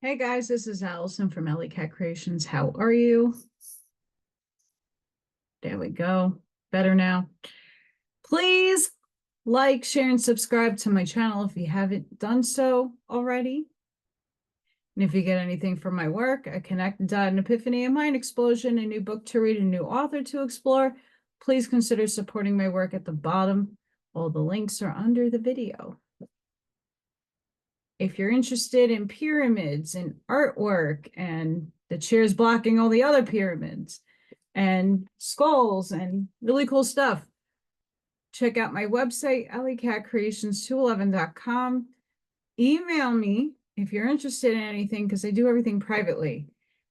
Hey guys, this is Allison from Allykatkreations. How are you? There we go. Better now. Please like, share, and subscribe to my channel if you haven't done so already. And if you get anything from my work, a connect, dot, an epiphany, a mind explosion, a new book to read, a new author to explore, please consider supporting my work at the bottom. All the links are under the video. If you're interested in pyramids and artwork and the chairs blocking all the other pyramids and skulls and really cool stuff, check out my website, Allykatkreations211.com. Email me if you're interested in anything, because I do everything privately.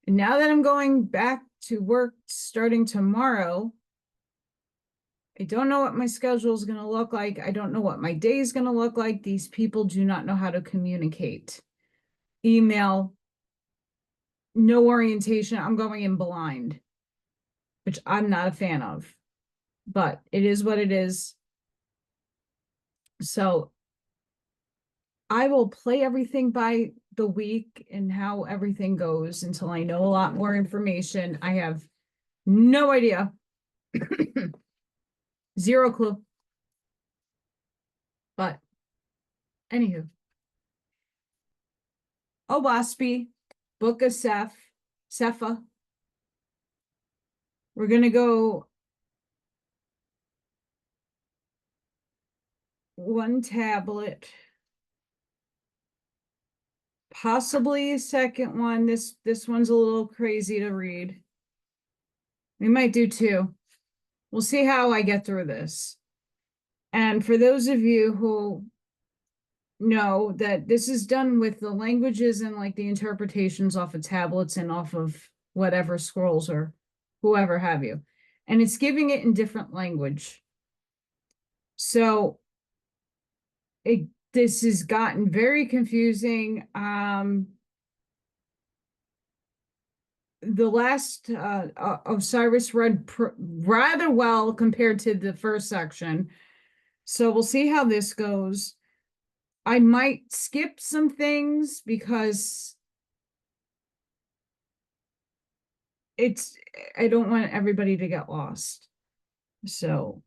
And now that I'm going back to work starting tomorrow, I don't know what my schedule is going to look like. I don't know what my day is going to look like. These people do not know how to communicate. Email, no orientation. I'm going in blind, which I'm not a fan of, but it is what it is. So I will play everything by the week and how everything goes until I know a lot more information. I have no idea. Zero clue. But anywho, Oahspe, Book of Saphah. We're going to go one tablet, possibly a second one. This one's a little crazy to read. We might do two. We'll see how I get through this. And for those of you who know that this is done with the languages and like the interpretations off of tablets and off of whatever scrolls or whoever have you, and it's giving it in different language. So this has gotten very confusing. The last Osiris read rather well compared to the first section. So we'll see how this goes. I might skip some things because I don't want everybody to get lost. So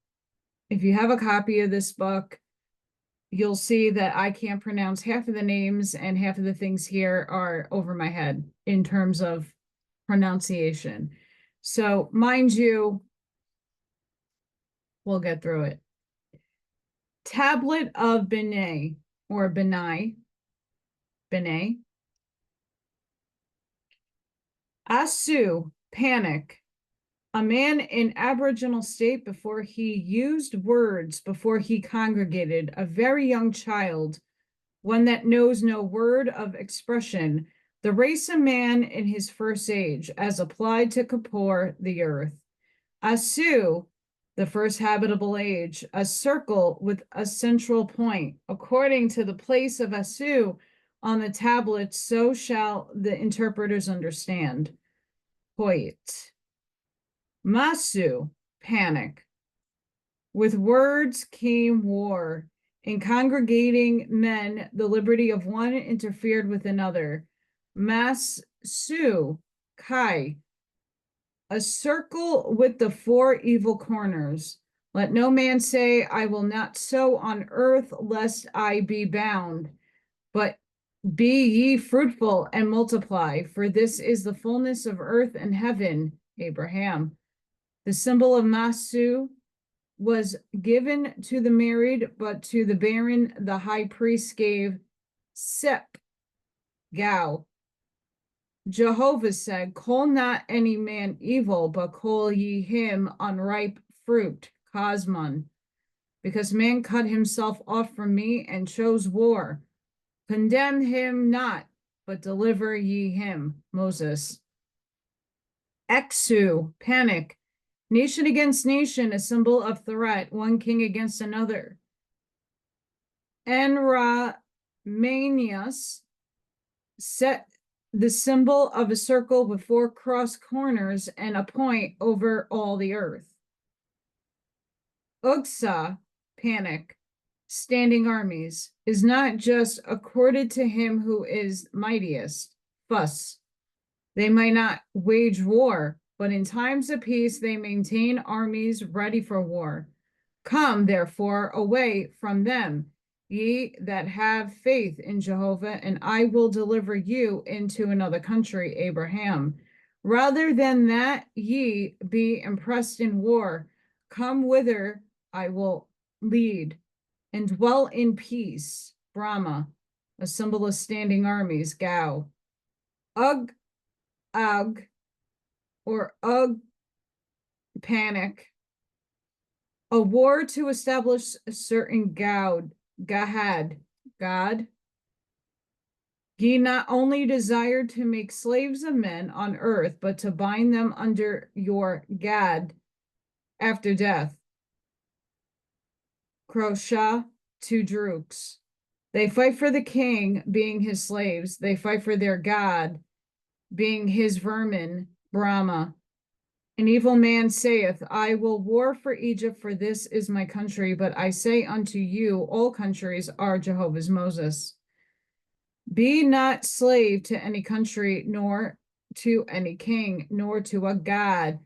if you have a copy of this book, you'll see that I can't pronounce half of the names and half of the things here are over my head in terms of pronunciation. So mind you, we'll get through it. Tablet of Biene or Biene. Asu, panic. A man in aboriginal state before he used words, before he congregated, a very young child, one that knows no word of expression, the race of man in his first age, as applied to Kapoor, the earth. Asu, the first habitable age, a circle with a central point. According to the place of Asu on the tablet, so shall the interpreters understand. Hoyt. Masu, panic. With words came war. In congregating men, the liberty of one interfered with another. Masu, kai. A circle with the four evil corners. Let no man say, I will not sow on earth, lest I be bound. But be ye fruitful and multiply, for this is the fullness of earth and heaven. Abraham. The symbol of Masu was given to the married, but to the barren, the high priest gave Sep, Gao. Jehovah said, call not any man evil, but call ye him unripe fruit, Cosmon, because man cut himself off from me and chose war. Condemn him not, but deliver ye him, Moses. Exu, panic. Nation against nation, a symbol of threat, one king against another. Enramanius, set the symbol of a circle with four cross corners and a point over all the earth. Ugsa, panic, standing armies, is not just accorded to him who is mightiest, fuss. They might not wage war, but in times of peace they maintain armies ready for war. Come, therefore, away from them, ye that have faith in Jehovah, and I will deliver you into another country, Abraham. Rather than that ye be impressed in war, come whither I will lead, and dwell in peace, Brahma, a symbol of standing armies, Gau. Ugh, ugh, or ugh, panic. A war to establish a certain God. Ye not only desired to make slaves of men on earth, but to bind them under your Gad after death. Krosha to Drooks. They fight for the king, being his slaves. They fight for their God, being his vermin, Brahma. An evil man saith, I will war for Egypt, for this is my country. But I say unto you, all countries are Jehovah's Moses. Be not slave to any country, nor to any king, nor to a God.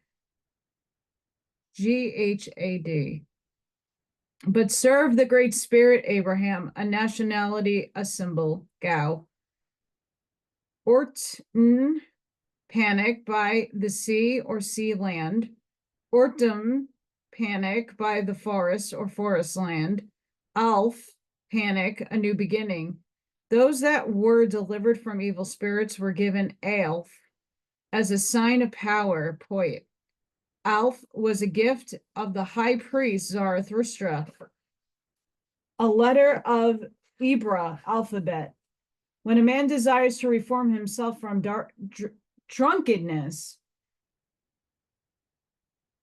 Ghad. But serve the Great Spirit, Abraham, a nationality, a symbol, Gau. Orton, panic by the sea or sea land. Ortum, panic by the forest or forest land. Alf, panic, a new beginning. Those that were delivered from evil spirits were given Alf as a sign of power, Poit. Alf was a gift of the high priest Zarathustra, a letter of Ibra alphabet. When a man desires to reform himself from drunkenness,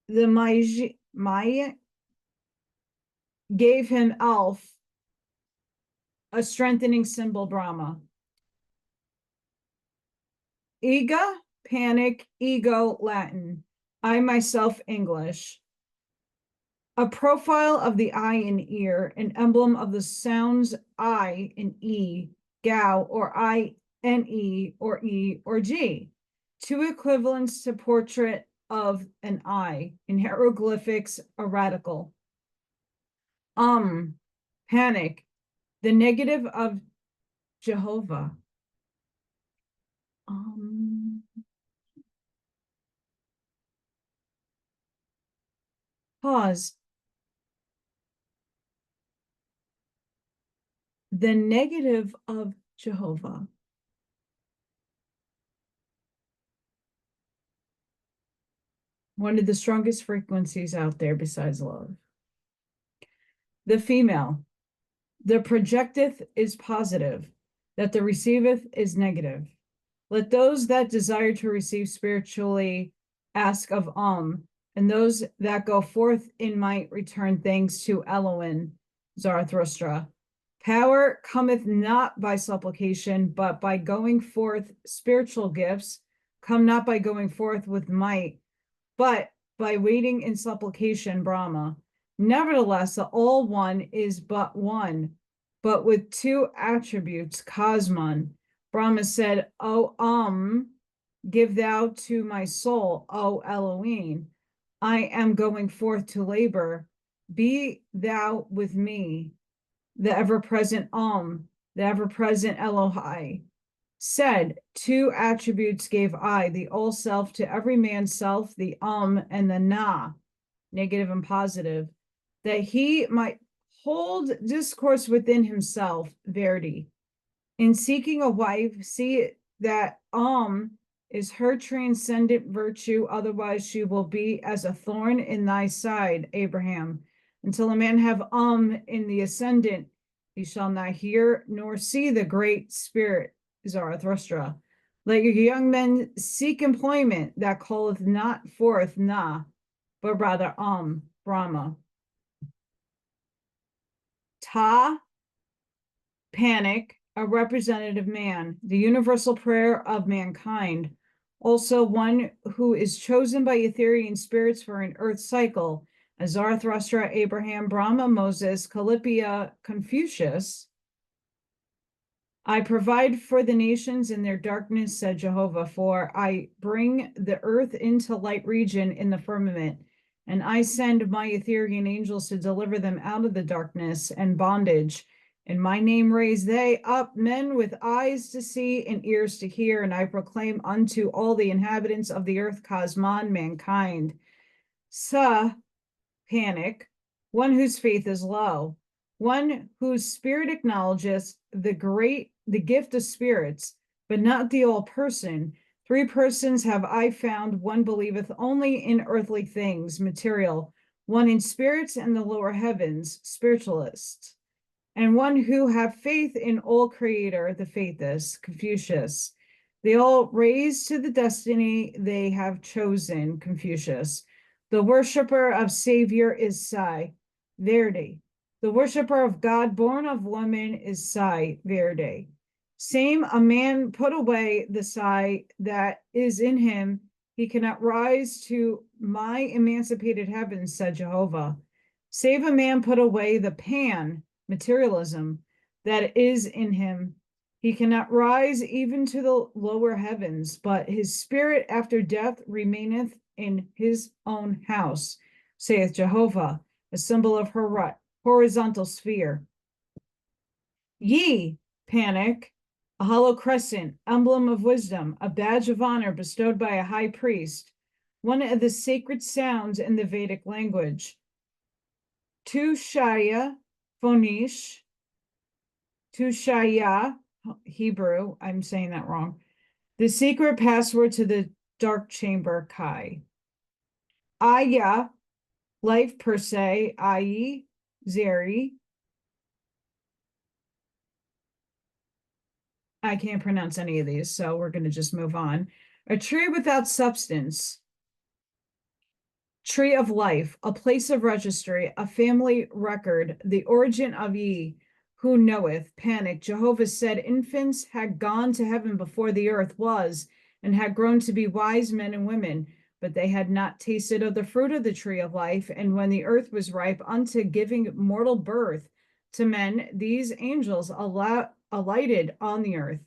the Maya gave him Alf, a strengthening symbol, Brahma. Ega, panic, ego, Latin. I myself, English. A profile of the eye and ear, an emblem of the sounds I and E, Gau, or I and E, or E, or G. Two equivalents to portrait of an eye. In hieroglyphics, a radical. Panic, the negative of Jehovah. Pause. The negative of Jehovah. One of the strongest frequencies out there besides love. The female. The projecteth is positive, that the receiveth is negative. Let those that desire to receive spiritually ask of and those that go forth in might return thanks to Elohim, Zarathustra. Power cometh not by supplication, but by going forth. Spiritual gifts come not by going forth with might, but by waiting in supplication, Brahma. Nevertheless, the all one is but one, but with two attributes, Cosmon. Brahma said, O give thou to my soul, O Elohim. I am going forth to labor. Be thou with me, the ever-present the ever-present Elohai. Said, two attributes gave I, the all self to every man's self, the and the na, negative and positive, that he might hold discourse within himself, Verdi. In seeking a wife, see that is her transcendent virtue, otherwise she will be as a thorn in thy side, Abraham. Until a man have in the ascendant, he shall not hear nor see the Great Spirit, Zarathustra. Let your young men seek employment that calleth not forth na, but rather Brahma. Ta, panic, a representative man, the universal prayer of mankind, also one who is chosen by Etherian spirits for an earth cycle, as Zarathustra, Abraham, Brahma, Moses, Calliope, Confucius, I provide for the nations in their darkness, said Jehovah, for I bring the earth into light region in the firmament, and I send my Etherian angels to deliver them out of the darkness and bondage. In my name raise they up men with eyes to see and ears to hear, and I proclaim unto all the inhabitants of the earth, Cosmon, mankind. Panic, one whose faith is low, one whose spirit acknowledges the gift of spirits, but not the all person. Three persons have I found, one believeth only in earthly things, material, one in spirits and the lower heavens, spiritualists, and one who have faith in all creator, the faithless, Confucius. They all raise to the destiny they have chosen, Confucius. The worshiper of Savior is Sai, Verdi. The worshiper of God born of woman is Sai, Verdi. Same a man put away the Sai that is in him, he cannot rise to my emancipated heavens, said Jehovah. Save a man put away the Pan, materialism, that is in him, he cannot rise even to the lower heavens, but his spirit after death remaineth in his own house, saith Jehovah, a symbol of her horizontal sphere. Ye, panic, a hollow crescent, emblem of wisdom, a badge of honor bestowed by a high priest, one of the sacred sounds in the Vedic language. Tushaya, Phonish, Tushaya, Hebrew, I'm saying that wrong. The secret password to the dark chamber, Kai. Aya, life per se, i.e., Zeri. I can't pronounce any of these, so we're going to just move on. A tree without substance. Tree of life, a place of registry, a family record, the origin of ye, who knoweth? Panic. Jehovah said infants had gone to heaven before the earth was, and had grown to be wise men and women, but they had not tasted of the fruit of the tree of life. And when the earth was ripe unto giving mortal birth to men, these angels alighted on the earth.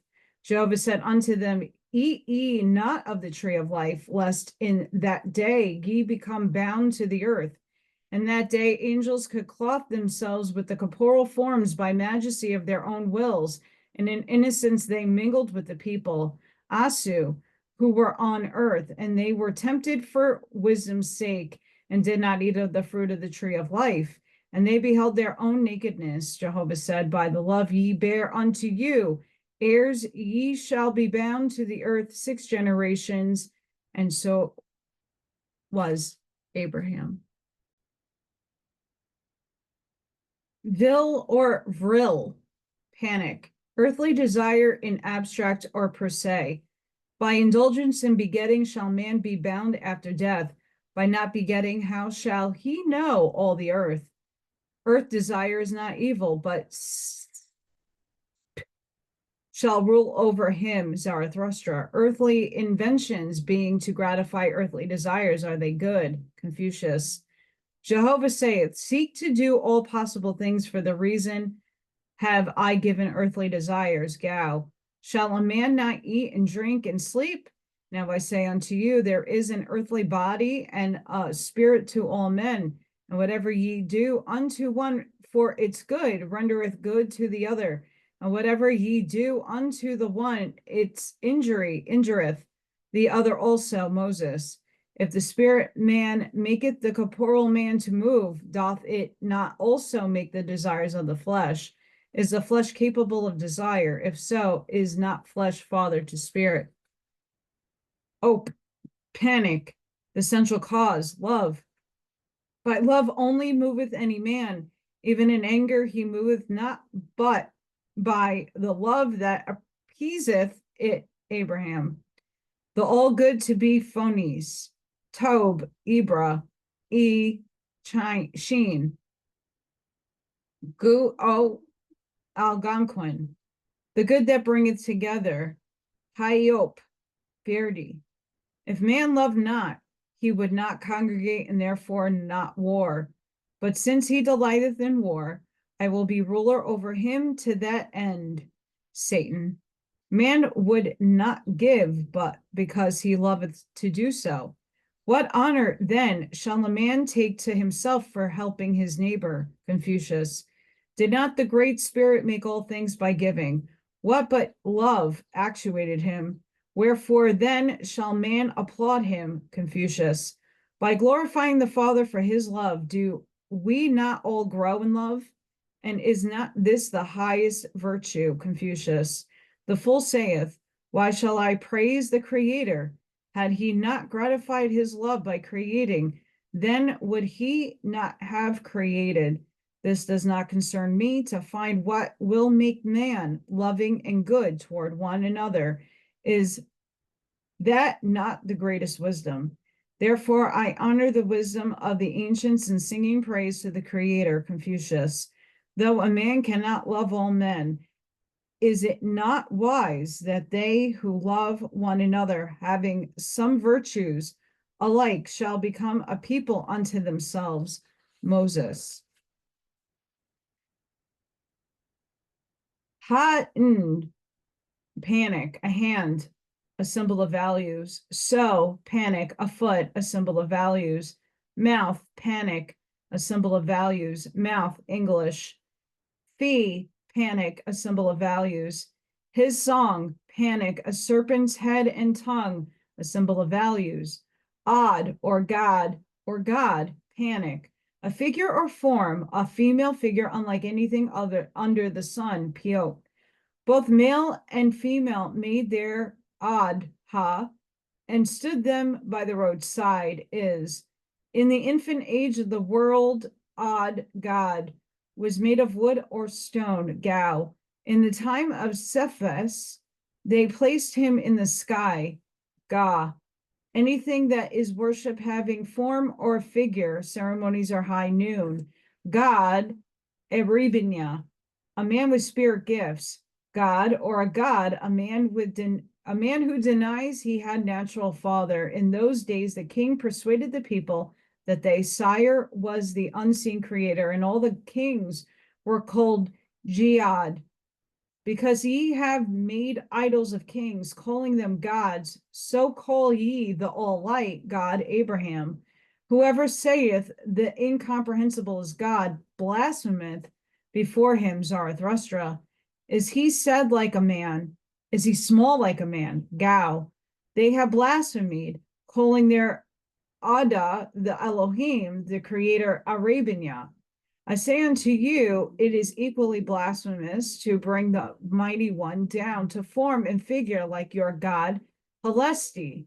Jehovah said unto them, Eat ye not of the tree of life, lest in that day ye become bound to the earth. And that day angels could clothe themselves with the corporal forms by majesty of their own wills, and in innocence they mingled with the people, Asu, who were on earth, and they were tempted for wisdom's sake, and did not eat of the fruit of the tree of life. And they beheld their own nakedness, Jehovah said, by the love ye bear unto you, heirs ye shall be bound to the earth 6 generations, and so was Abraham. Vil or vril, panic, earthly desire in abstract or per se. By indulgence in begetting shall man be bound after death. By not begetting, how shall he know all the earth? Earth desire is not evil, but shall rule over him, Zarathustra. Earthly inventions being to gratify earthly desires, are they good? Confucius. Jehovah saith, seek to do all possible things for the reason have I given earthly desires, Gao. Shall a man not eat and drink and sleep? Now I say unto you, there is an earthly body and a spirit to all men, and whatever ye do unto one for its good, rendereth good to the other. And whatever ye do unto the one, its injury injureth the other also, Moses. If the spirit man maketh the corporal man to move, doth it not also make the desires of the flesh? Is the flesh capable of desire? If so, is not flesh father to spirit? Oh, panic, the central cause, love. By love only moveth any man, even in anger he moveth not, but by the love that appeaseth it, Abraham. The all good to be phonies, Tob, Ibra, Sheen, Gu O Algonquin, the good that bringeth together, Hyop, Verdi. If man love not, he would not congregate, and therefore not war. But since he delighteth in war, I will be ruler over him to that end. Satan. Man would not give, but because he loveth to do so. What honor then shall a man take to himself for helping his neighbor? Confucius. Did not the Great Spirit make all things by giving? What but love actuated him? Wherefore then shall man applaud him? Confucius. By glorifying the Father for his love, do we not all grow in love? And is not this the highest virtue? Confucius. The fool saith, why shall I praise the Creator? Had he not gratified his love by creating, then would he not have created. This does not concern me to find what will make man loving and good toward one another. Is that not the greatest wisdom? Therefore, I honor the wisdom of the ancients in singing praise to the Creator. Confucius. Though a man cannot love all men, is it not wise that they who love one another, having some virtues alike, shall become a people unto themselves? Moses. Panic, a hand, a symbol of values. So, panic, a foot, a symbol of values. Mouth, panic, a symbol of values. Mouth, English. Fee, panic, a symbol of values. His song, panic, a serpent's head and tongue, a symbol of values. Odd or God, panic, a figure or form, a female figure unlike anything other under the sun, Pio. Both male and female made their odd, and stood them by the roadside, is. In the infant age of the world, odd God was made of wood or stone, Gao. In the time of Saphah, they placed him in the sky, Ga. Anything that is worship having form or figure, ceremonies are high noon. God, Erebinya, a man with spirit gifts. God or a god, a man who denies he had natural father. In those days, the king persuaded the people that they sire was the unseen creator, and all the kings were called Jihad, because ye have made idols of kings, calling them gods, so call ye the all-light God Abraham. Whoever saith the incomprehensible is God, blasphemeth before him, Zarathustra. Is he said like a man? Is he small like a man? Gao. They have blasphemed, calling their Ada, the Elohim, the creator, Arabinya. I say unto you, it is equally blasphemous to bring the mighty one down to form and figure like your God, Helesti.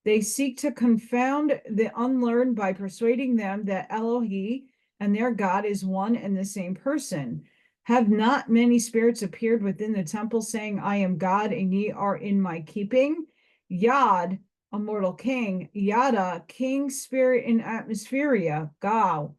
They seek to confound the unlearned by persuading them that Elohi and their God is one and the same person. Have not many spirits appeared within the temple, saying, I am God, and ye are in my keeping? Yad, a mortal king, Yada, king spirit in atmospheria, Gao.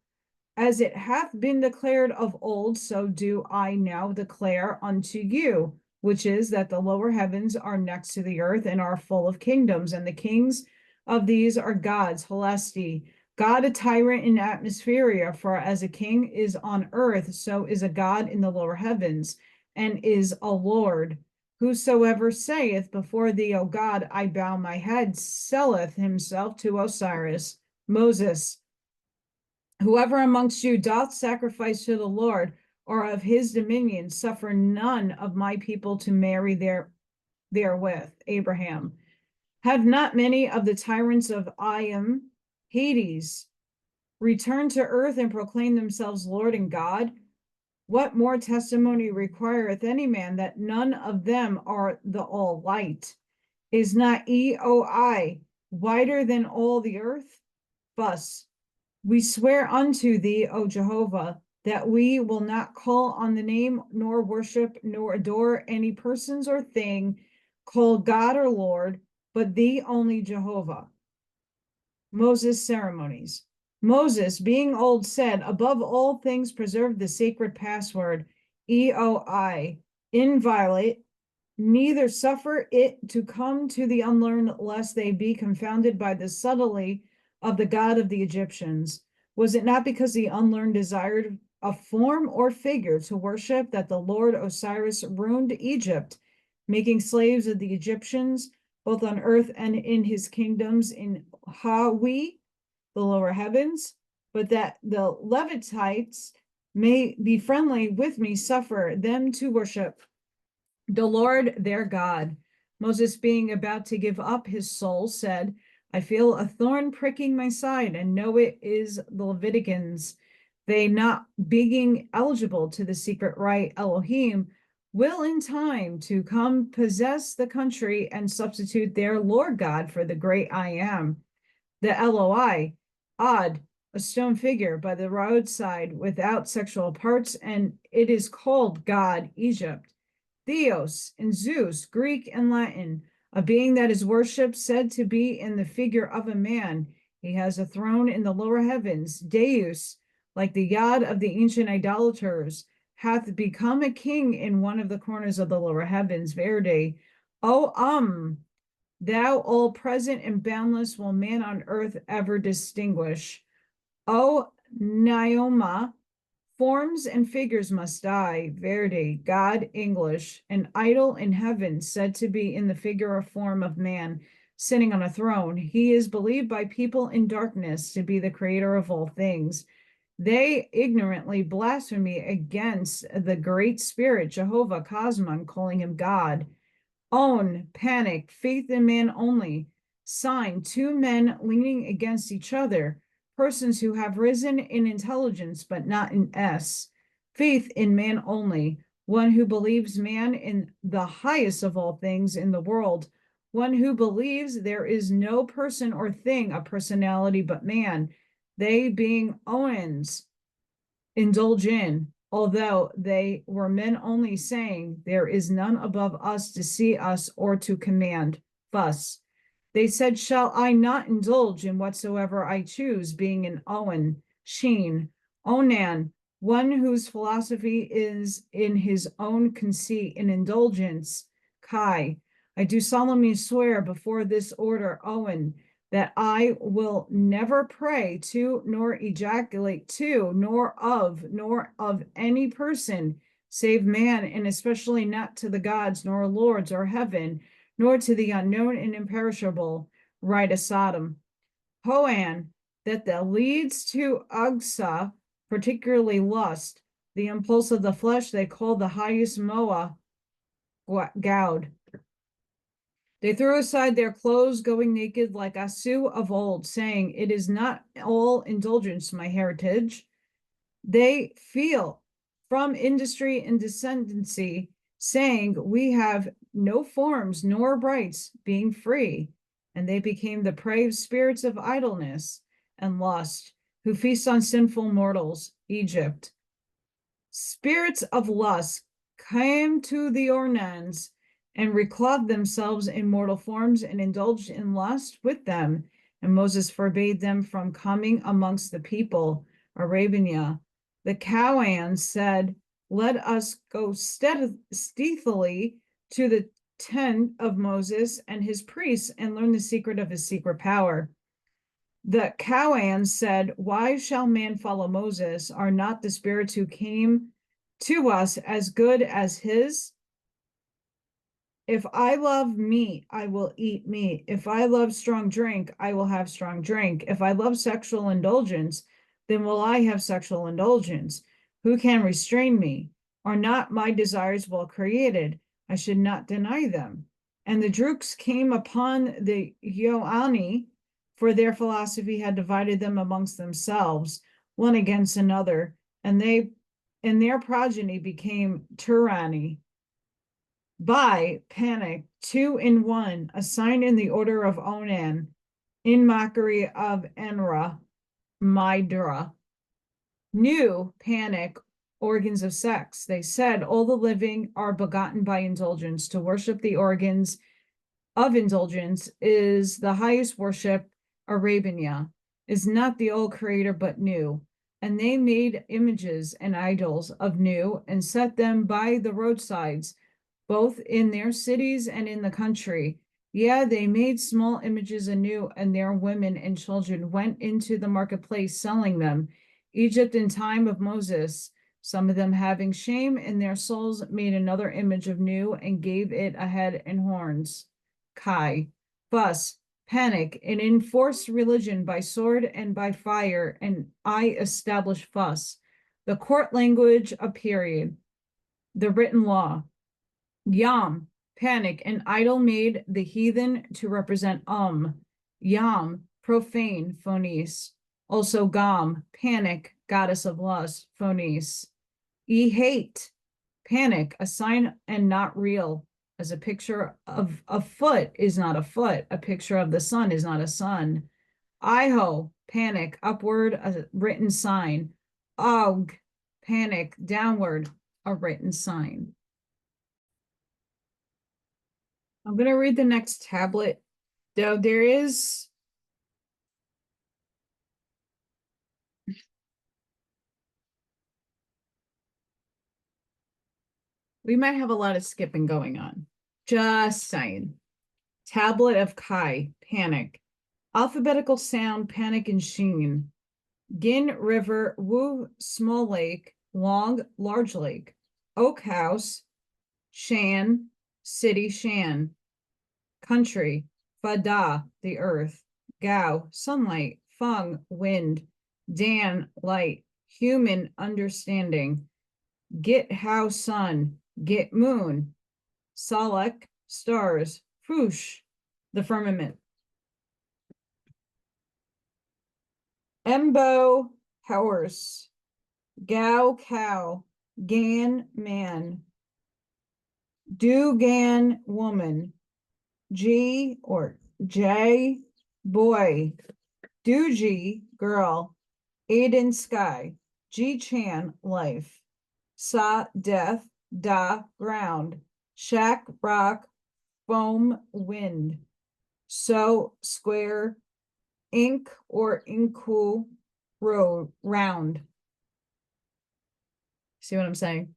As it hath been declared of old, so do I now declare unto you, which is that the lower heavens are next to the earth and are full of kingdoms, and the kings of these are gods, Helesti. God a tyrant in atmospheria, for as a king is on earth, so is a god in the lower heavens, and is a lord. Whosoever saith, before thee, O God, I bow my head, selleth himself to Osiris. Moses. Whoever amongst you doth sacrifice to the Lord, or of his dominion, suffer none of my people to marry therewith. Abraham. Have not many of the tyrants of Iam, Hades, returned to earth and proclaimed themselves Lord and God? What more testimony requireth any man that none of them are the all light? Is not Eoi wider than all the earth? Thus, we swear unto thee, O Jehovah, that we will not call on the name, nor worship, nor adore any persons or thing called God or Lord, but thee only, Jehovah. Moses' ceremonies. Moses, being old, said, above all things, preserve the sacred password, EOI, inviolate, neither suffer it to come to the unlearned, lest they be confounded by the subtlety of the God of the Egyptians. Was it not because the unlearned desired a form or figure to worship that the Lord Osiris ruined Egypt, making slaves of the Egyptians, both on earth and in his kingdoms in Hawi, the lower heavens, but that the Levitites may be friendly with me, suffer them to worship the Lord their God. Moses, being about to give up his soul, said, I feel a thorn pricking my side, and know it is the Leviticans. They, not being eligible to the secret right, Elohim will in time to come possess the country and substitute their Lord God for the great I am. The Eloi, odd, a stone figure by the roadside without sexual parts, and it is called God, Egypt. Theos and Zeus, Greek and Latin, a being that is worshipped, said to be in the figure of a man. He has a throne in the lower heavens. Deus, like the god of the ancient idolaters, hath become a king in one of the corners of the lower heavens. Verde, O thou all present and boundless, will man on earth ever distinguish. O Neoma, forms and figures must die. Verdi, God, English, an idol in heaven said to be in the figure or form of man sitting on a throne. He is believed by people in darkness to be the creator of all things. They ignorantly blaspheme against the great spirit, Jehovah Cosmon, calling him God. Own, panic, faith in man only. Sign, two men leaning against each other. Persons who have risen in intelligence, but not in S. Faith in man only. One who believes man in the highest of all things in the world. One who believes there is no person or thing, a personality, but man. They being Owens, indulge in, although they were men only, saying, there is none above us to see us or to command. Thus, they said, shall I not indulge in whatsoever I choose, being an Owen, Sheen, Onan, one whose philosophy is in his own conceit and indulgence, Kai. I do solemnly swear before this order, Owen, that I will never pray to, nor ejaculate to, nor of any person, save man, and especially not to the gods, nor lords, or heaven, nor to the unknown and imperishable, right of Sodom. Hoan, that leads to Ugsa, particularly lust, the impulse of the flesh they call the highest Moa, Gaud. They threw aside their clothes, going naked like Asu of old, saying, it is not all indulgence, my heritage. They feel from industry and descendancy, saying, we have no forms nor rights, being free. And they became the prey of spirits of idleness and lust, who feast on sinful mortals, Egypt. Spirits of lust came to the Ornans and reclothed themselves in mortal forms and indulged in lust with them. And Moses forbade them from coming amongst the people, Arabia. The Cowans said, let us go stealthily to the tent of Moses and his priests and learn the secret of his secret power. The Cowans said, why shall man follow Moses? Are not the spirits who came to us as good as his? If I love meat, I will eat meat. If I love strong drink, I will have strong drink. If I love sexual indulgence, then will I have sexual indulgence. Who can restrain me? Are not my desires well created? I should not deny them. And the Drooks came upon the Yoani, for their philosophy had divided them amongst themselves, one against another, and their progeny became tyranny. By panic, 2 in 1, assigned in the order of Onan, in mockery of Enra, Midra. New panic, organs of sex. They said all the living are begotten by indulgence. To worship the organs of indulgence is the highest worship. Arabia is not the old creator, but new. And they made images and idols of new and set them by the roadsides, both in their cities and in the country. Yeah, they made small images anew, and their women and children went into the marketplace selling them. Egypt in time of Moses. Some of them, having shame in their souls, made another image of Nu and gave it a head and horns. Kai. Fuss, panic, and enforce religion by sword and by fire, and I establish fuss. The court language, a period. The written law. Yam, panic, an idol made the heathen to represent Yam, profane, phonies. Also Gam, panic, goddess of lust, phonies. Hate, panic, a sign and not real, as a picture of a foot is not a foot. A picture of the sun is not a sun. Iho, panic, upward, a written sign. Og, panic, downward, a written sign. I'm going to read the next tablet, though there is we might have a lot of skipping going on. Just saying. Tablet of Kai, panic. Alphabetical sound, panic and sheen. Gin River, Wu, small lake, long, large lake. Oak house, Shan, city, Shan. Country, Fada, the earth. Gao, sunlight. Feng, wind. Dan, light. Human, understanding. Git how, sun. Git moon. Salak, stars. Fush, the firmament. Embo, horse. Gao, cow. Gan, man. Dugan, woman. G or J, boy. Duji, girl. Aiden, sky. G Chan, life. Sa, death. Da, ground. Shack, rock. Foam, wind. So, square. Ink or inku, road, round. See what I'm saying?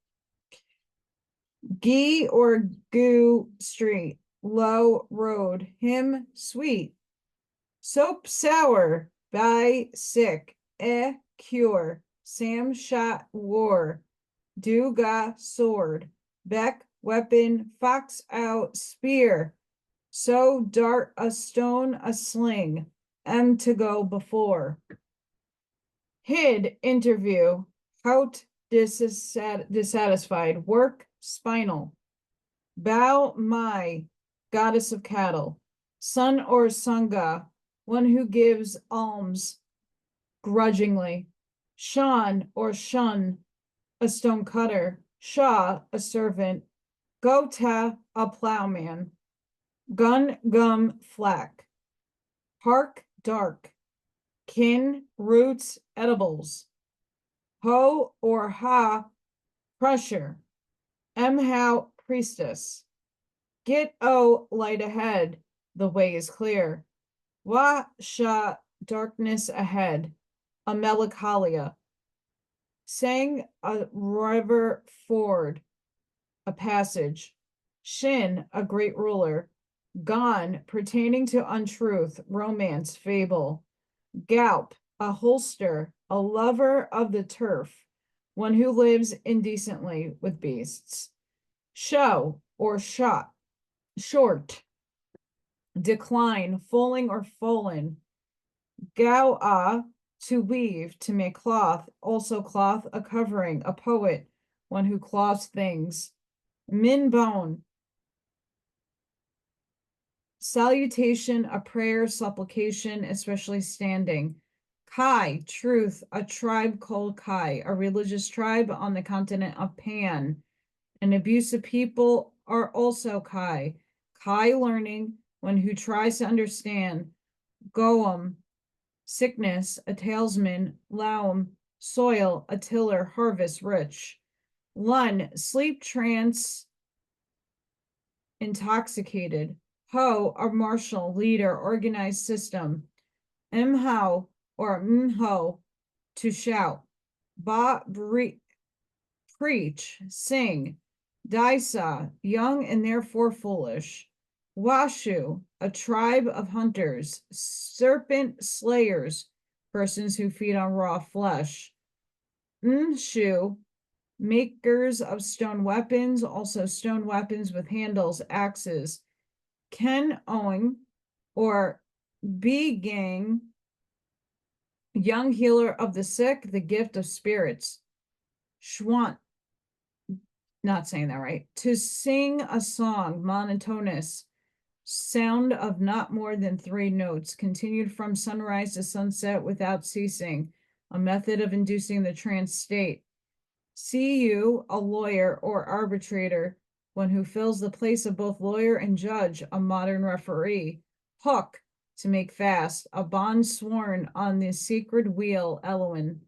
Gee or goo, street. Low, road. Him, sweet. Soap, sour. By, sick. Cure. Sam, shot, war. Do, ga, sword. Beck, weapon. Fox, out, spear. So, dart, a stone, a sling. M, to go before. Hid, interview. Out, dissatisfied. Work, spinal. Bow, my, goddess of cattle. Sun or Sangha, one who gives alms grudgingly. Shan or Shun, a stone cutter. Shah, a servant. Gota, a plowman. Gun, gum, flack. Hark, dark. Kin, roots, edibles. Ho or ha, pressure. How, priestess. Get o, light ahead, the way is clear. Wa, sha, darkness ahead, a melancholia. Sang, a river ford, a passage. Shin, a great ruler. Gone, pertaining to untruth, romance, fable. Gaup, a holster, a lover of the turf, one who lives indecently with beasts. Show or shot, short. Decline, falling or fallen. Gao, to weave, to make cloth, also cloth, a covering, a poet, one who cloths things. Min bone, salutation, a prayer, supplication, especially standing. Kai, truth, a tribe called Kai, a religious tribe on the continent of Pan. An abusive people are also Kai. Kai, learning, one who tries to understand. Goem, sickness, a talesman. Laum, soil, a tiller, harvest, rich. Lun, sleep, trance, intoxicated. Ho, a martial, leader, organized system. Mhao or mho, to shout. Ba, preach, sing. Daisa, young and therefore foolish. Washu, a tribe of hunters. Serpent slayers, persons who feed on raw flesh. Shu, makers of stone weapons, also stone weapons with handles, axes. Ken Owing, or B Gang, young healer of the sick, the gift of spirits. Schwant, not saying that right. To sing a song, monotonous, sound of not more than 3 notes, continued from sunrise to sunset without ceasing, a method of inducing the trance state. See you, a lawyer or arbitrator, one who fills the place of both lawyer and judge, a modern referee. Hook, to make fast, a bond sworn on the sacred wheel, Elohim.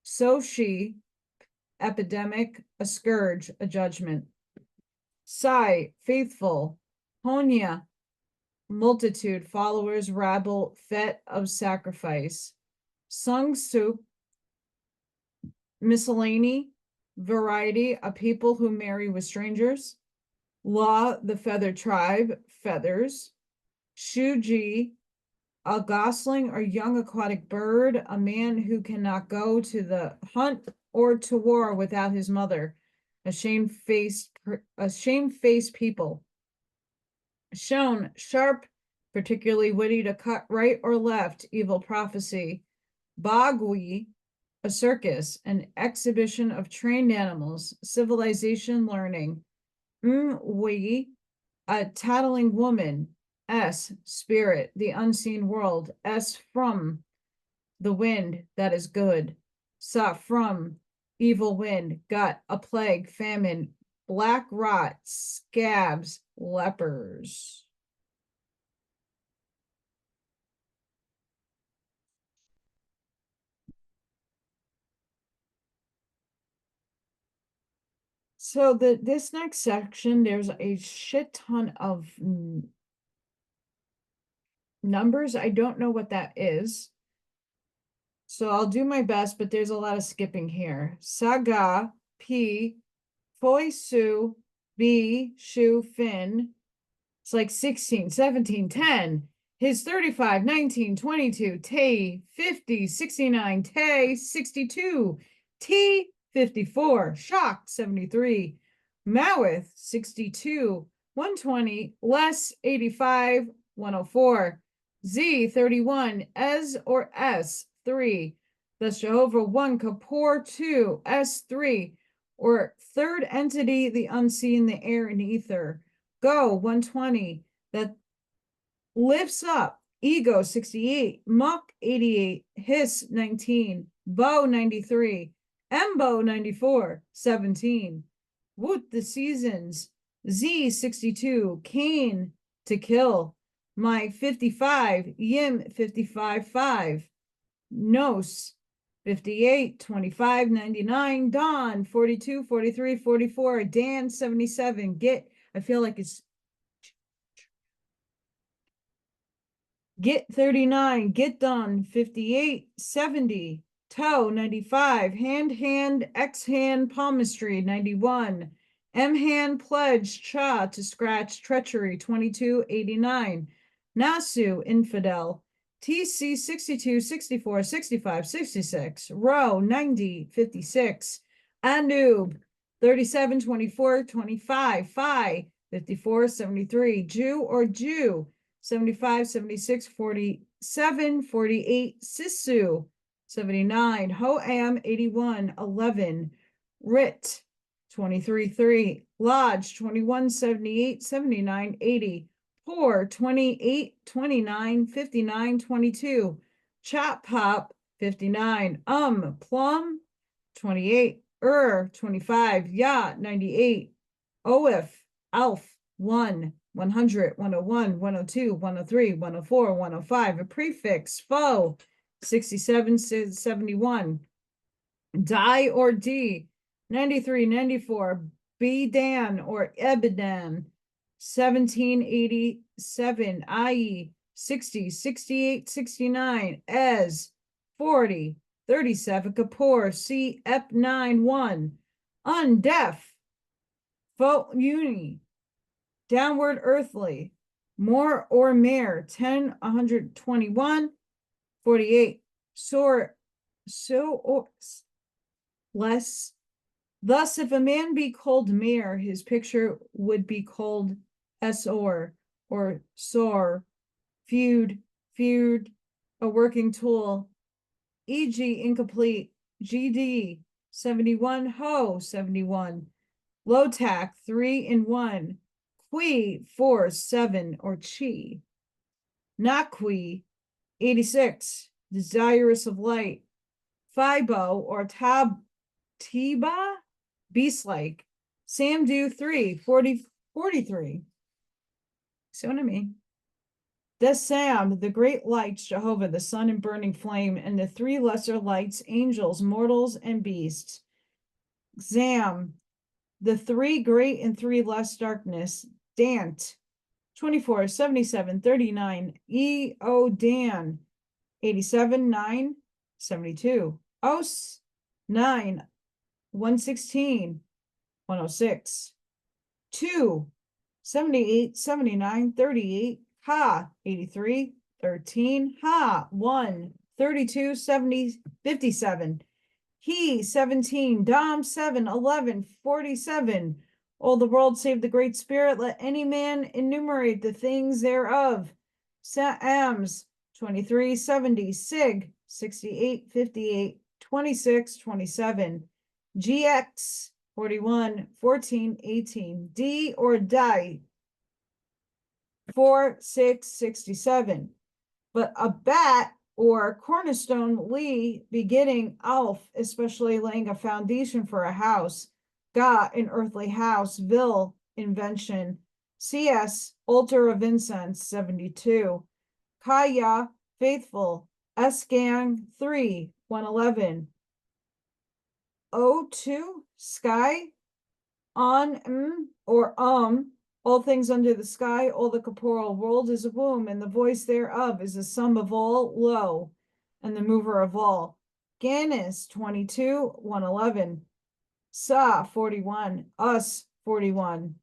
So she, epidemic, a scourge, a judgment. Sai, faithful. Honya, multitude, followers, rabble, fet of sacrifice. Sung Suk, miscellany, variety, a people who marry with strangers. Law, the feathered tribe, feathers. Shuji, a gosling or young aquatic bird, a man who cannot go to the hunt or to war without his mother. A shamefaced people. Shown, sharp, particularly witty to cut right or left, evil prophecy. Bagui, a circus, an exhibition of trained animals, civilization learning. We, a tattling woman. S, spirit, the unseen world. S, from, the wind that is good. Sa, from, evil wind. Gut, a plague, famine, black rot, scabs, lepers. So this next section, there's a shit ton of numbers. I don't know what that is. So I'll do my best, but there's a lot of skipping here. Saga, P, Foisu, B, Shu, Fin. It's like 16, 17, 10. His 35, 19, 22, Tay, 50, 69, Tay, 62, T, 54, Shock, 73, Mawith, 62, 120, Less, 85, 104, Z, 31, Ez or S, 3, thus Jehovah 1, Kapoor 2, S3, or third entity, the unseen, the air and ether. Go, 120, that lifts up. Ego, 68, Muck, 88, Hiss, 19, Bo, 93, Embo, 94, 17. Woot, the seasons. Z, 62, Cain, to kill. My 55, Yim, 55, 5. Nos, 58, 25, 99. Don, 42, 43, 44. Dan, 77. Get, I feel like it's Get 39, Get Done 58, 70, Toe 95, Hand, X Hand, Palmistry 91, M Hand, Pledge, Cha to Scratch, Treachery 22, 89, Nasu, Infidel, TC 62, 64, 65, 66, Row 90, 56, Anub 37, 24, 25, Phi 54, 73, Jew or Jew 75, 76, 47, 48, Sisu, 79, Hoam, 81, 11, Rit, 23, 3, Lodge, 21, 78, 79, 80, Poor, 28, 29, 59, 22, Chop Pop, 59, Plum, 28, 25, Ya, 98, Oif, Alf, 1, 100, 101, 102, 103, 104, 105, a prefix, foe, 67, 71, die or D, 93, 94, Bedan or Ebedan, 1787, IE, 60, 68, 69, Ez, 40, 37, Kapoor, C, Ep 9, 1, Undeaf, Fo Uni, Downward Earthly, More or Mare, 10, 121, 48, less. Thus, if a man be called Mir, his picture would be called Esor or Sor, feud, a working tool, e.g. incomplete, GD 71, ho 71, low tack 3 in 1, qui 4 7 or chi, not qui 86, desirous of light, Fibo or Tiba, beast-like, Samdu 3 40 43. See what I mean? The Sam, the great lights, Jehovah, the sun and burning flame, and the three lesser lights, angels, mortals, and beasts. Zam, the three great and three less darkness. Dant, 24, 77, 39. E.O. Dan, 87, 9, 72. Os, 9, 116, 106. 2, 78, 79, 38. Ha, 83, 13. Ha, 1, 32, 70, 57. He, 17. Dom, 7, 11, 47. All the world save the Great Spirit. Let any man enumerate the things thereof. Saams, 23, 70. Sig, 68, 58, 26, 27. GX, 41, 14, 18. D or die, 4, 6, 67. But a bat or cornerstone Lee, beginning Alf, especially laying a foundation for a house, Ga, an earthly house, Vil, invention, CS, altar of incense, 72, Kaya, faithful, Esgang, 3, 111, O2, sky, on, or all things under the sky, all the corporeal world is a womb, and the voice thereof is the sum of all, lo, and the mover of all. Ganis, 22, 111. Sa, 41. Us, 41.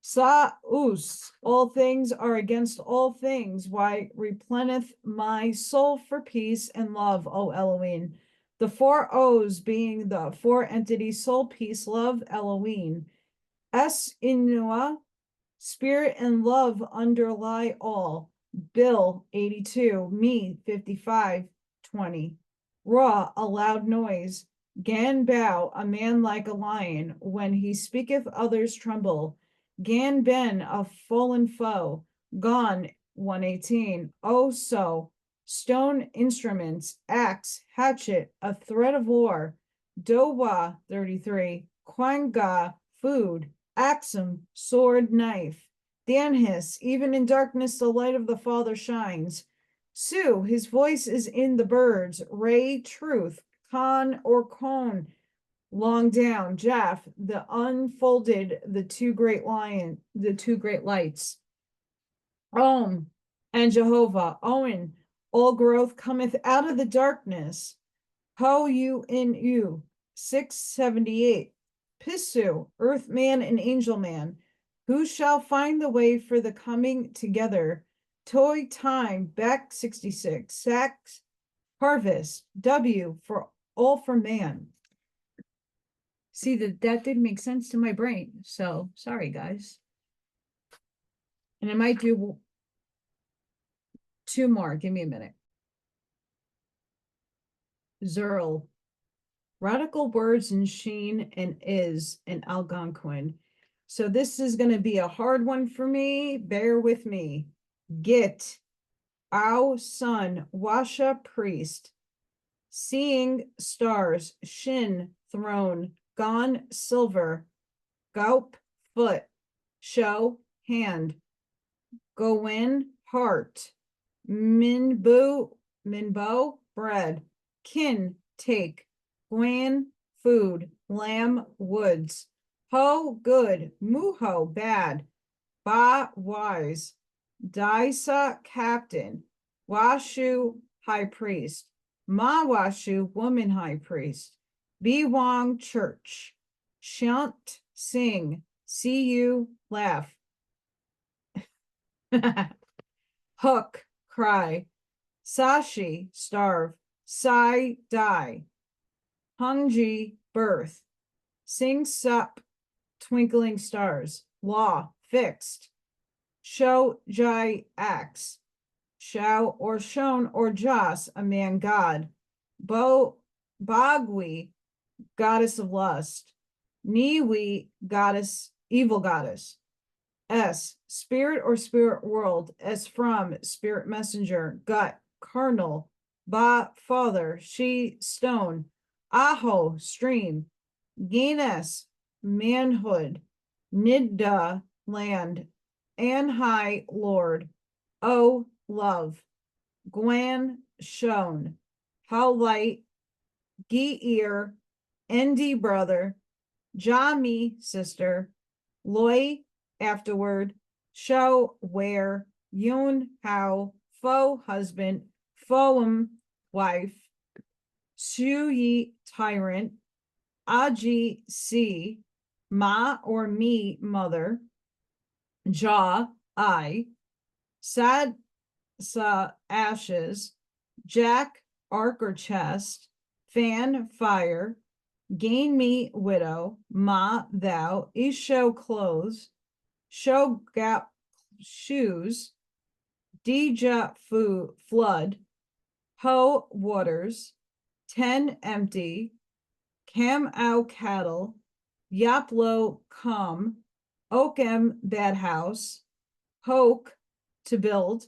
Sa, us, all things are against all things. Why repleneth my soul for peace and love, O Elohim. The four O's being the four entities, soul, peace, love, Elohim. S, Inua, spirit and love underlie all. Bill, 82. Me, 55, 20. Ra, a loud noise. Gan bow, a man like a lion. When he speaketh, others tremble. Gan ben, a fallen foe. Gone, 118. Oh, so. Stone instruments, axe, hatchet, a thread of war. Dowa, 33. Kwanga, food. Axum, sword, knife. Danhis, even in darkness the light of the Father shines. Su, his voice is in the birds. Ray, truth. Khan or cone, long down. Jaff, the unfolded, the two great lights. Om and Jehovah, Owen, all growth cometh out of the darkness. Ho, you in you, 678. Pisu, earth man and angel man. Who shall find the way for the coming together? Toy time, back 66. Sax, harvest, W for all for man. See, that didn't make sense to my brain. So sorry, guys. And I might do 2 more. Give me a minute. Zerl. Radical words in Sheen and Is and Algonquin. So this is going to be a hard one for me. Bear with me. Git, Ow, son, Washa, priest. Seeing stars, Shin, throne, Gon, silver, Gaup, foot, Show, hand, Goin, heart, Minbo, bread, Kin, take, Gwan, food, Lamb, woods, Ho, good, Muho, bad, Ba, wise, Daisa, captain, Washu, high priest, Mawashu, woman high priest, Biwang, church, Shant, sing, see you, laugh, Hook, cry, Sashi, starve, Sai, die, Hungji, birth. Sing sup, twinkling stars. Law, fixed. Show jai, axe. Shao or shown or jas, a man god. Bagwi, goddess of lust. Niwi, goddess, evil goddess. S, spirit or spirit world. S from, spirit messenger. Gut, carnal. Ba, father. She, stone. Aho, stream. Gaines, manhood. Nidda, land. Anhai, lord. O, love. Gwan, shown. How light. Geir, Endi, brother. Jami, sister. Loy, afterward. Show, where. Yun, how. Foe, husband. Foem, wife. Suyi, tyrant. Aji, sea. Ma or me, mother. Ja, I. Sad, sa, ashes. Jack, ark or chest. Fan, fire. Gain me, widow. Ma, thou. Isho, clothes. Show, gap, shoes. Dija, flood. Ho, waters. 10, empty. Cam, ow, cattle. Yaplo, come. Oakem, bad house. Hoke, to build.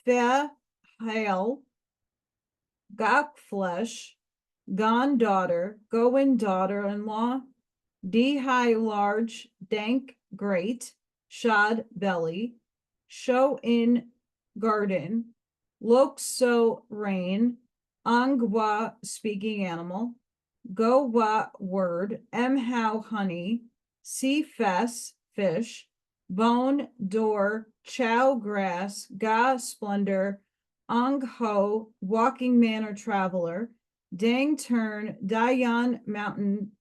Fa, hail. Gok, flesh. Gone, daughter. Goin, daughter-in-law. High, large. Dank, great. Shod, belly. Show in, garden. Lokso, rain. Angwa, speaking animal. Go wa, word. How, honey. See, fess, fish. Bone, door. Chow, grass. Ga, splendor. Ang ho, walking man or traveler. Dang, turn. Dayan, mountain.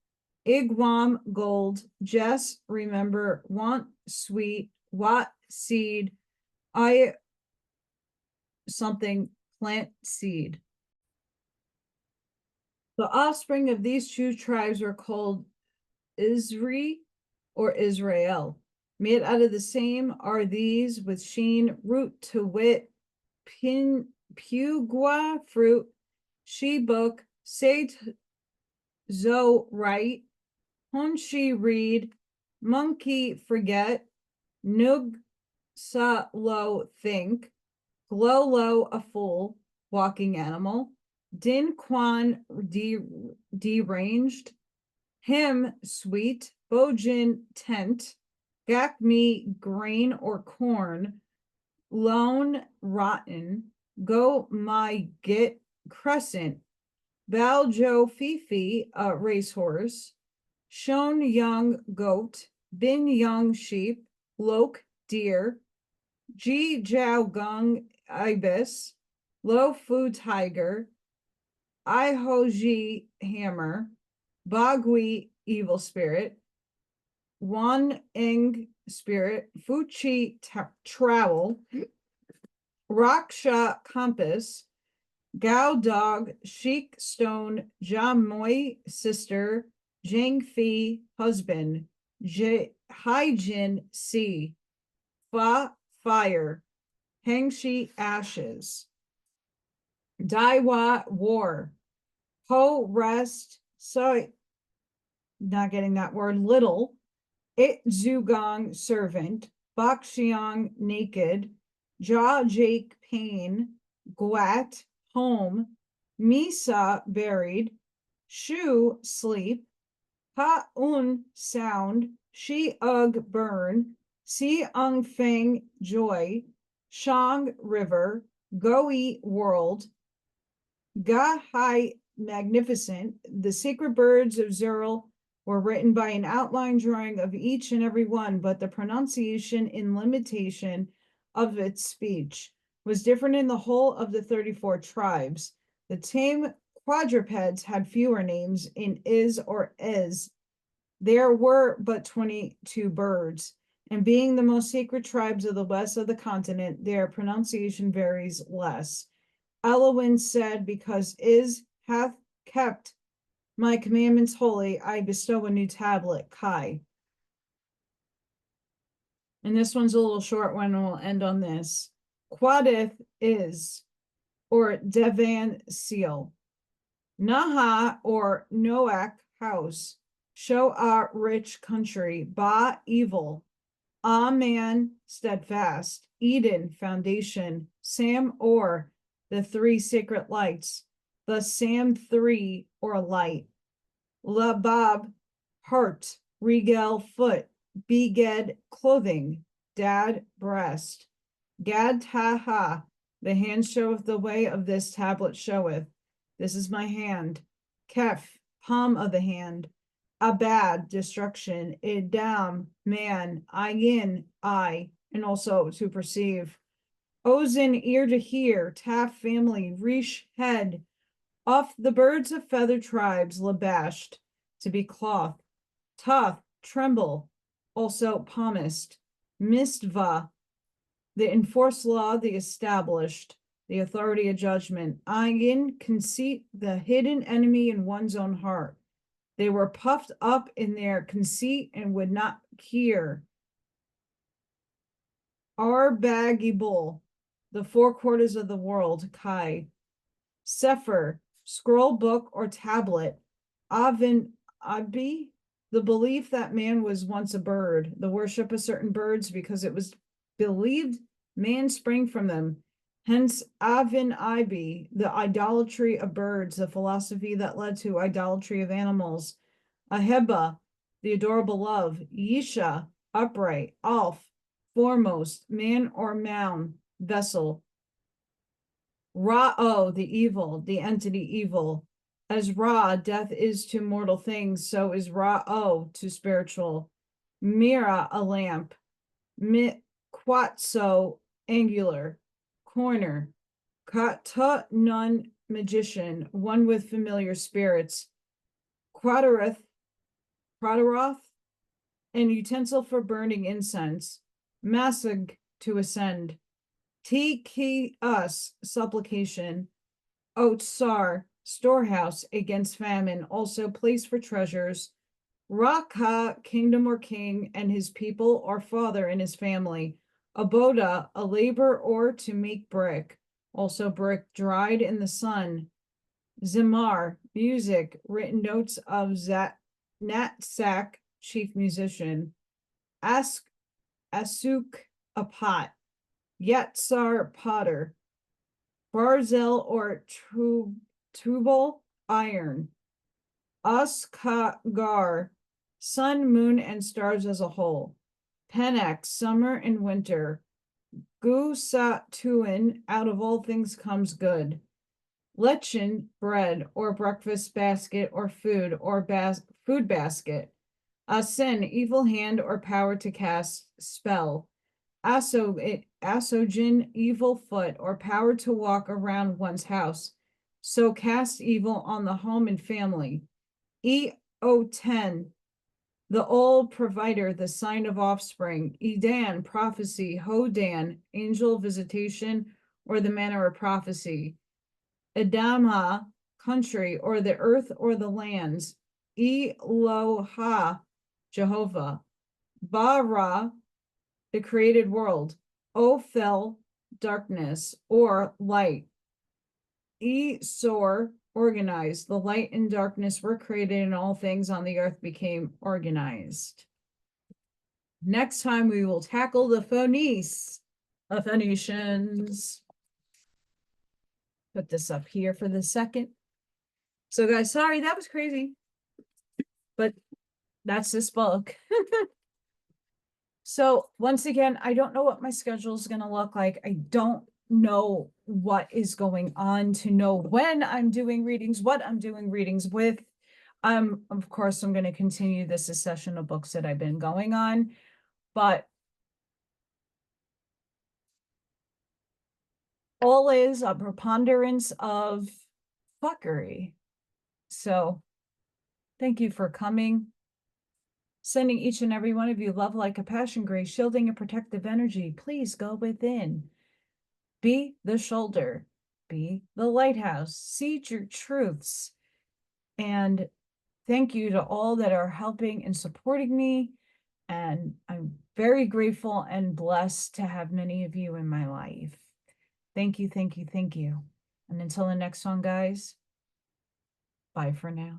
Igwam, gold. Jess, remember. Want, sweet. Wat, seed. I, something, plant, seed. The offspring of these two tribes are called Isri or Israel. Made out of the same are these with sheen, root, to wit, pugwa, fruit, she, book, say, zo, right, honshi, read, monkey, forget, nug, sa, lo, think, glolo, a fool, walking animal, din, quan, deranged, him, sweet, bojin, tent, gakmi, grain or corn, lone, rotten, go, my, get, crescent, baljo, fifi, a racehorse, shown, young, goat, bin, young, sheep, lok, deer, ji, jiao, gung, ibis, lo, fu, tiger, ihoji, hammer, bagui, evil spirit, wan, ing, spirit, fuchi, trowel, raksha, compass, gao, dog, sheik, stone, jamoy, sister, jangfi, husband, haijin, sea, fa, fire, hangshi, ashes, daiwa, war, ho, rest, so, not getting that word, little, it, zugong, servant, bakshiang, naked, ja, jake, pain, guat, home, misa, buried, shu, sleep, ha, un, sound, shi, ug, burn, si, ung, feng, joy, shang, river, goi, world, ga, hai, magnificent. The secret birds of Zerl were written by an outline drawing of each and every one, but the pronunciation and limitation of its speech was different in the whole of the 34 tribes. The tame quadrupeds had fewer names in is or is. There were but 22 birds, and being the most sacred tribes of the west of the continent, their pronunciation varies less. Elowin said, because is hath kept My commandments holy, I bestow a new tablet, Kai. And this one's a little short one, and we'll end on this. Qadeth is, or Devan seal. Naha, or Noach house. Show our rich country. Ba, evil. Aman, steadfast. Eden, foundation. Sam, or the three sacred lights. The Sam three, or light. Labab, heart. Regal, foot. Beged, clothing. Dad, breast. Gad, taha, the hand showeth the way of this tablet showeth. This is my hand. Kef, palm of the hand. Abad, destruction. Idam, man. Ayin, eye, and also to perceive. Ozin, ear to hear. Taf, family. Rish, head. Off the birds of feathered tribes, labashed, to be cloth. Tough, tremble, also palmist. Mistva, the enforced law, the established, the authority of judgment. Ayin, conceit, the hidden enemy in one's own heart. They were puffed up in their conceit and would not hear. Arbagibul, the four quarters of the world, Kai. Sefer, scroll book or tablet. Avin, Abi, the belief that man was once a bird, the worship of certain birds because it was believed man sprang from them. Hence, Avin Ibi, the idolatry of birds, the philosophy that led to idolatry of animals. Aheba, the adorable love. Yisha, upright. Alf, foremost. Man or mound, vessel. Ra'o, the evil, the entity evil. As Ra, death is to mortal things, so is Ra'o to spiritual. Mira, a lamp. Quatso, angular. Corner. Kata, nun, magician, one with familiar spirits. Quadaroth, an utensil for burning incense. Masag, to ascend. Us, supplication. Otsar, storehouse against famine, also place for treasures. Raka, kingdom or king, and his people or father and his family. Aboda, a labor or to make brick, also brick dried in the sun. Zimar, music, written notes of Natsak, chief musician. Asuk, a pot. Yatsar, potter. Barzel or Tubal, iron. Askagar, sun, moon, and stars as a whole. Penek, summer and winter. Gusatuin, out of all things comes good. Lechen, bread, or breakfast basket, or food, or food basket. Asin, evil hand or power to cast spell. Asogin, evil foot, or power to walk around one's house. So cast evil on the home and family. E-O-10, the old provider, the sign of offspring. Edan, prophecy. Hodan, angel visitation, or the manner of prophecy. Adama, country, or the earth or the lands. Eloha, Jehovah. Bara, the created world. Ophel, darkness, or light. Esor, organized. The light and darkness were created and all things on the earth became organized. Next time we will tackle the Phoenicians. Put this up here for the second. So guys, sorry, that was crazy. But that's this book. So once again, I don't know what my schedule is going to look like. I don't know what is going on to know when I'm doing readings, what I'm doing readings with. Of course, I'm going to continue this session of books that I've been going on, but all is a preponderance of fuckery. So thank you for coming. Sending each and every one of you love like a passion, grace, shielding and protective energy. Please go within. Be the shoulder. Be the lighthouse. See your truths. And thank you to all that are helping and supporting me. And I'm very grateful and blessed to have many of you in my life. Thank you, thank you, thank you. And until the next one, guys, bye for now.